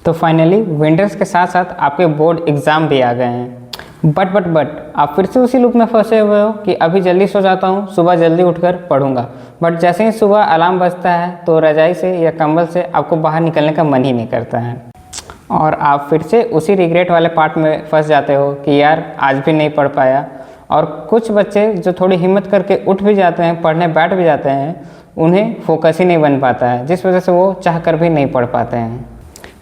तो finally winters के साथ साथ आपके बोर्ड एग्ज़ाम भी आ गए हैं। बट आप फिर से उसी लूप में फंसे हुए हो कि अभी जल्दी सो जाता हूँ, सुबह जल्दी उठकर पढ़ूंगा। बट जैसे ही सुबह अलार्म बजता है तो रजाई से या कंबल से आपको बाहर निकलने का मन ही नहीं करता है, और आप फिर से उसी रिग्रेट वाले पार्ट में फंस जाते हो कि यार आज भी नहीं पढ़ पाया। और कुछ बच्चे जो थोड़ी हिम्मत करके उठ भी जाते हैं, पढ़ने बैठ भी जाते हैं, उन्हें फोकस ही नहीं बन पाता है, जिस वजह से वो चाह कर भी नहीं पढ़ पाते हैं।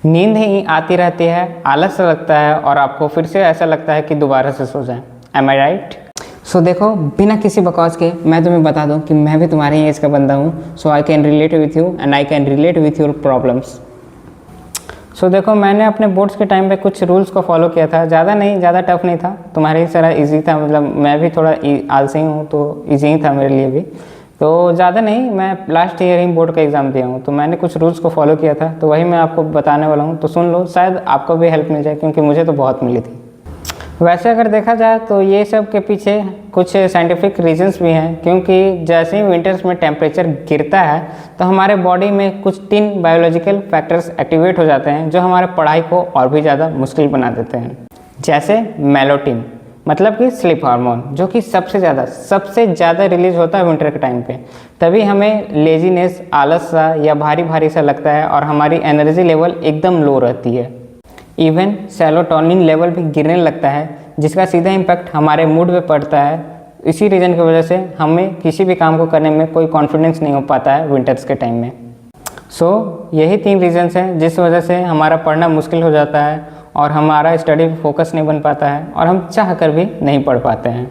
नींद ही आती रहती है, आलस लगता है और आपको फिर से ऐसा लगता है कि दोबारा से सो जाएं। एम आई राइट? सो देखो, बिना किसी बकवास के मैं तुम्हें बता दूं कि मैं भी तुम्हारी एज का बंदा हूँ। So I can relate with you and I can relate with your problems. So देखो, मैंने अपने बोर्ड्स के टाइम पे कुछ रूल्स को फॉलो किया था। ज़्यादा नहीं, ज़्यादा टफ नहीं था, तुम्हारी तरह ईजी था। मतलब मैं भी थोड़ा आलसी हूँ तो ईजी ही था मेरे लिए भी। तो ज़्यादा नहीं, मैं लास्ट ईयर ही बोर्ड का एग्ज़ाम दिया हूँ, तो मैंने कुछ रूल्स को फॉलो किया था, तो वही मैं आपको बताने वाला हूँ। तो सुन लो, शायद आपको भी हेल्प मिल जाए, क्योंकि मुझे तो बहुत मिली थी। वैसे अगर देखा जाए तो ये सब के पीछे कुछ साइंटिफिक रीजंस भी हैं, क्योंकि जैसे ही विंटर्स में टेम्परेचर गिरता है तो हमारे बॉडी में कुछ 3 बायोलॉजिकल फैक्टर्स एक्टिवेट हो जाते हैं, जो हमारे पढ़ाई को और भी ज़्यादा मुश्किल बना देते हैं। जैसे मेलाटोनिन, मतलब कि स्लीप हार्मोन, जो कि सबसे ज़्यादा रिलीज होता है विंटर के टाइम पे। तभी हमें लेजीनेस, आलस सा या भारी भारी सा लगता है और हमारी एनर्जी लेवल एकदम लो रहती है। इवन सेरोटोनिन लेवल भी गिरने लगता है, जिसका सीधा इम्पैक्ट हमारे मूड पे पड़ता है। इसी रीज़न की वजह से हमें किसी भी काम को करने में कोई कॉन्फिडेंस नहीं हो पाता है विंटर्स के टाइम में। यही 3 रीजंस हैं जिस वजह से हमारा पढ़ना मुश्किल हो जाता है और हमारा स्टडी फोकस नहीं बन पाता है और हम चाह कर भी नहीं पढ़ पाते हैं।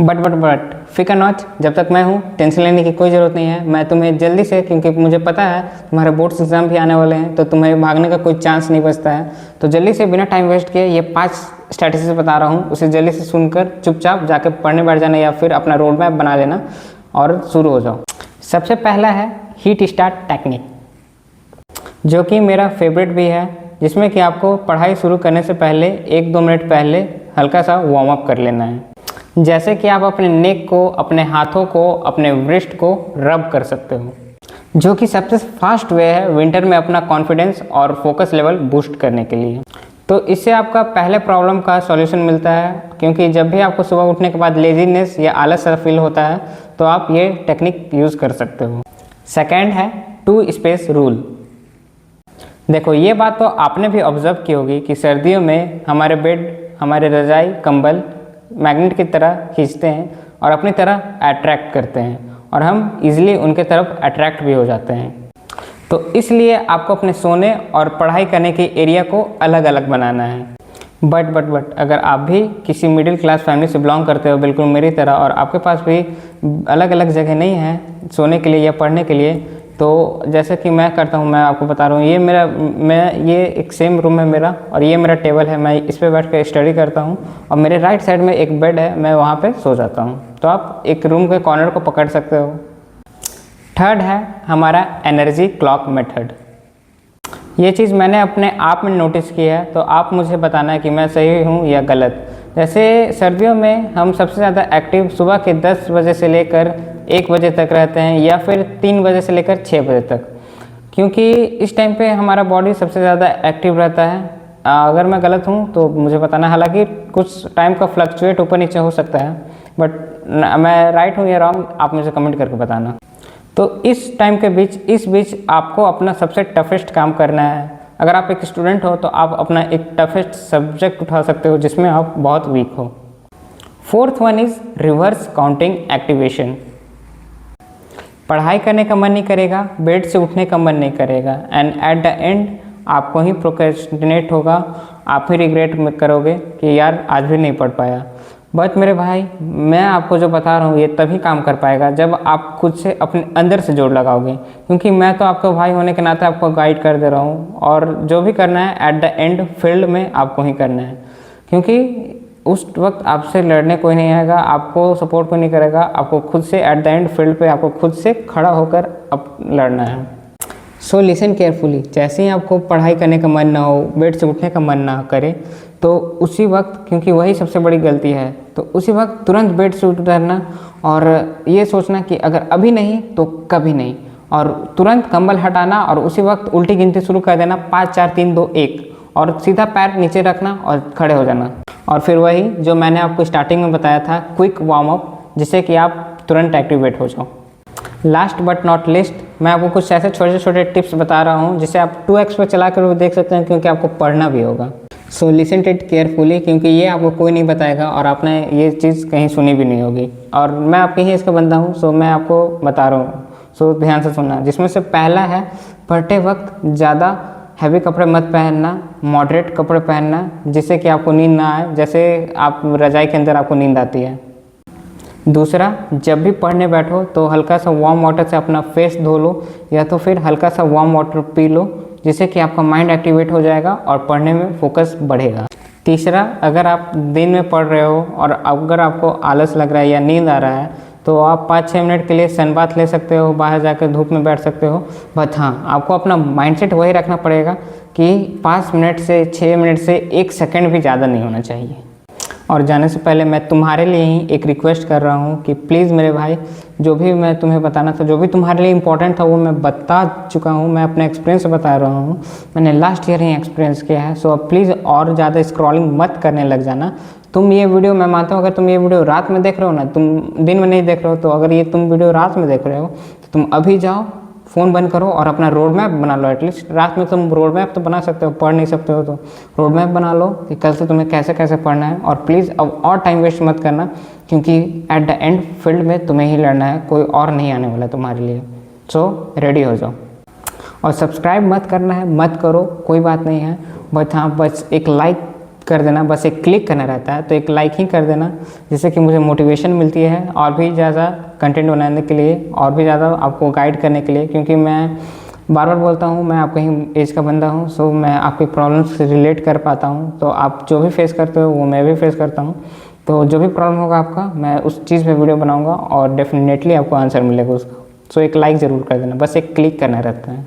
बट फिकर नॉट, जब तक मैं हूँ टेंशन लेने की कोई ज़रूरत नहीं है। मैं तुम्हें जल्दी से, क्योंकि मुझे पता है तुम्हारे बोर्ड्स एग्जाम भी आने वाले हैं, तो तुम्हें भागने का कोई चांस नहीं बचता है। तो जल्दी से बिना टाइम वेस्ट किए ये 5 स्ट्रैटेजीज बता रहा हूँ, उसे जल्दी से सुनकर चुपचाप जाके पढ़ने बैठ जाना या फिर अपना रोड मैप बना लेना और शुरू हो जाओ। सबसे पहला है हीट स्टार्ट टेक्निक, जो कि मेरा फेवरेट भी है, जिसमें कि आपको पढ़ाई शुरू करने से पहले 1-2 मिनट पहले हल्का सा वार्म अप कर लेना है। जैसे कि आप अपने नेक को, अपने हाथों को, अपने व्रिस्ट को रब कर सकते हो, जो कि सबसे फास्ट वे है विंटर में अपना कॉन्फिडेंस और फोकस लेवल बूस्ट करने के लिए। तो इससे आपका पहले प्रॉब्लम का सॉल्यूशन मिलता है, क्योंकि जब भी आपको सुबह उठने के बाद लेजीनेस या आलस सा फील होता है तो आप ये टेक्निक यूज़ कर सकते हो। सेकेंड है 2 स्पेस रूल। देखो, ये बात तो आपने भी ऑब्जर्व की होगी कि सर्दियों में हमारे बेड, हमारे रजाई, कंबल मैग्नेट की तरह खींचते हैं और अपनी तरह अट्रैक्ट करते हैं, और हम इजीली उनके तरफ अट्रैक्ट भी हो जाते हैं। तो इसलिए आपको अपने सोने और पढ़ाई करने के एरिया को अलग अलग बनाना है। बट अगर आप भी किसी मिडिल क्लास फैमिली से बिलोंग करते हो, बिल्कुल मेरी तरह, और आपके पास भी अलग अलग जगह नहीं है सोने के लिए या पढ़ने के लिए, तो जैसे कि मैं करता हूँ, मैं आपको बता रहा हूँ, ये एक सेम रूम है मेरा, और ये मेरा टेबल है, मैं इस पे बैठ कर स्टडी करता हूँ, और मेरे राइट साइड में एक बेड है, मैं वहाँ पे सो जाता हूँ। तो आप एक रूम के कॉर्नर को पकड़ सकते हो। थर्ड है हमारा एनर्जी क्लॉक मेथड। ये चीज़ मैंने अपने आप में नोटिस की है, तो आप मुझे बताना है कि मैं सही हूँ या गलत। जैसे सर्दियों में हम सबसे ज़्यादा एक्टिव सुबह के 10 बजे से लेकर 1 बजे तक रहते हैं, या फिर 3 बजे से लेकर 6 बजे तक, क्योंकि इस टाइम पे हमारा बॉडी सबसे ज़्यादा एक्टिव रहता है। अगर मैं गलत हूँ तो मुझे बताना, हालांकि कुछ टाइम का फ्लक्चुएट ऊपर नीचे हो सकता है, बट मैं राइट हूँ या रॉन्ग आप मुझे कमेंट करके बताना। तो इस टाइम के इस बीच आपको अपना सबसे टफेस्ट काम करना है। अगर आप एक स्टूडेंट हो तो आप अपना एक टफेस्ट सब्जेक्ट उठा सकते हो जिसमें आप बहुत वीक हो। Fourth one is reverse counting activation. पढ़ाई करने का मन नहीं करेगा, बेड से उठने का मन नहीं करेगा, एंड एट द एंड आपको ही प्रोक्रेस्टिनेट होगा, आप ही रिग्रेट करोगे कि यार आज भी नहीं पढ़ पाया। बट मेरे भाई, मैं आपको जो बता रहा हूँ ये तभी काम कर पाएगा जब आप खुद से अपने अंदर से जोर लगाओगे, क्योंकि मैं तो आपका भाई होने के नाते आपको गाइड कर दे रहा हूँ, और जो भी करना है एट द एंड फील्ड में आपको ही करना है, क्योंकि उस वक्त आपसे लड़ने कोई नहीं आएगा, आपको सपोर्ट कोई नहीं करेगा, आपको खुद से एट द एंड फील्ड पे आपको खुद से खड़ा होकर अब लड़ना है। सो लिसन केयरफुली, जैसे ही आपको पढ़ाई करने का मन ना हो, बेड से उठने का मन ना करे, तो उसी वक्त, क्योंकि वही सबसे बड़ी गलती है, तो उसी वक्त तुरंत बेड से उठ करना और ये सोचना कि अगर अभी नहीं तो कभी नहीं, और तुरंत कंबल हटाना और उसी वक्त उल्टी गिनती शुरू कर देना, 5 4 3 2 1, और सीधा पैर नीचे रखना और खड़े हो जाना। और फिर वही जो मैंने आपको स्टार्टिंग में बताया था, क्विक वार्म अप, जिससे कि आप तुरंत एक्टिवेट हो जाओ। लास्ट बट नॉट लिस्ट, मैं आपको कुछ ऐसे छोटे छोटे टिप्स बता रहा हूँ जिसे आप 2x पर चला कर भी देख सकते हैं, क्योंकि आपको पढ़ना भी होगा। सो लिसन इट केयरफुली, क्योंकि ये आपको कोई नहीं बताएगा और आपने ये चीज़ कहीं सुनी भी नहीं होगी, और मैं आपके ही इसका बंदा हूँ, सो मैं आपको बता रहा हूँ, सो ध्यान से सुनना। जिसमें से पहला है, पढ़ते वक्त ज़्यादा हैवी कपड़े मत पहनना, मॉडरेट कपड़े पहनना, जिससे कि आपको नींद ना आए, जैसे आप रज़ाई के अंदर आपको नींद आती है। दूसरा, जब भी पढ़ने बैठो तो हल्का सा वार्म वाटर से अपना फेस धो लो, या तो फिर हल्का सा वार्म वाटर पी लो, जिससे कि आपका माइंड एक्टिवेट हो जाएगा और पढ़ने में फोकस बढ़ेगा। तीसरा, अगर आप दिन में पढ़ रहे हो और अगर आपको आलस लग रहा है या नींद आ रहा है, तो आप 5-6 मिनट के लिए सन बाथ ले सकते हो, बाहर जाकर धूप में बैठ सकते हो। बट हाँ, आपको अपना माइंडसेट वही रखना पड़ेगा कि 5 मिनट से 6 मिनट से 1 सेकंड भी ज़्यादा नहीं होना चाहिए। और जाने से पहले मैं तुम्हारे लिए ही एक रिक्वेस्ट कर रहा हूँ कि प्लीज़ मेरे भाई, जो भी मैं तुम्हें बताना था, जो भी तुम्हारे लिए इम्पोर्टेंट था, वो मैं बता चुका हूँ, मैं अपने एक्सपीरियंस से बता रहा हूँ, मैंने लास्ट ईयर ही एक्सपीरियंस किया है। सो अब प्लीज़ और ज़्यादा स्क्रॉलिंग मत करने लग जाना। तुम ये वीडियो, मैं मानता हूँ अगर तुम ये वीडियो रात में देख रहे हो ना, तुम दिन में नहीं देख रहे हो, तो अगर ये तुम वीडियो रात में देख रहे हो तो तुम अभी जाओ, फ़ोन बंद करो और अपना रोड मैप बना लो। एटलीस्ट रात में तुम रोड मैप तो बना सकते हो, पढ़ नहीं सकते हो तो रोड मैप बना लो कि कल से तुम्हें कैसे कैसे पढ़ना है। और प्लीज़ अब और टाइम वेस्ट मत करना, क्योंकि एट द एंड फील्ड में तुम्हें ही लड़ना है, कोई और नहीं आने वाला तुम्हारे लिए। सो रेडी हो जाओ। और सब्सक्राइब मत करना है, मत करो, कोई बात नहीं है, बट हाँ, बस एक लाइक कर देना, बस एक क्लिक करना रहता है, तो एक लाइक ही कर देना, जिससे कि मुझे मोटिवेशन मिलती है और भी ज़्यादा कंटेंट बनाने के लिए, और भी ज़्यादा आपको गाइड करने के लिए। क्योंकि मैं बार बार बोलता हूँ, मैं आपके ही एज का बंदा हूँ, सो मैं आपकी प्रॉब्लम्स से रिलेट कर पाता हूँ। तो आप जो भी फेस करते हो वो मैं भी फेस करता हूँ, तो जो भी प्रॉब्लम होगा आपका, मैं उस चीज़ पे वीडियो बनाऊँगा और डेफिनेटली आपको आंसर मिलेगा उसका। सो एक लाइक ज़रूर कर देना, बस एक क्लिक करना रहता है।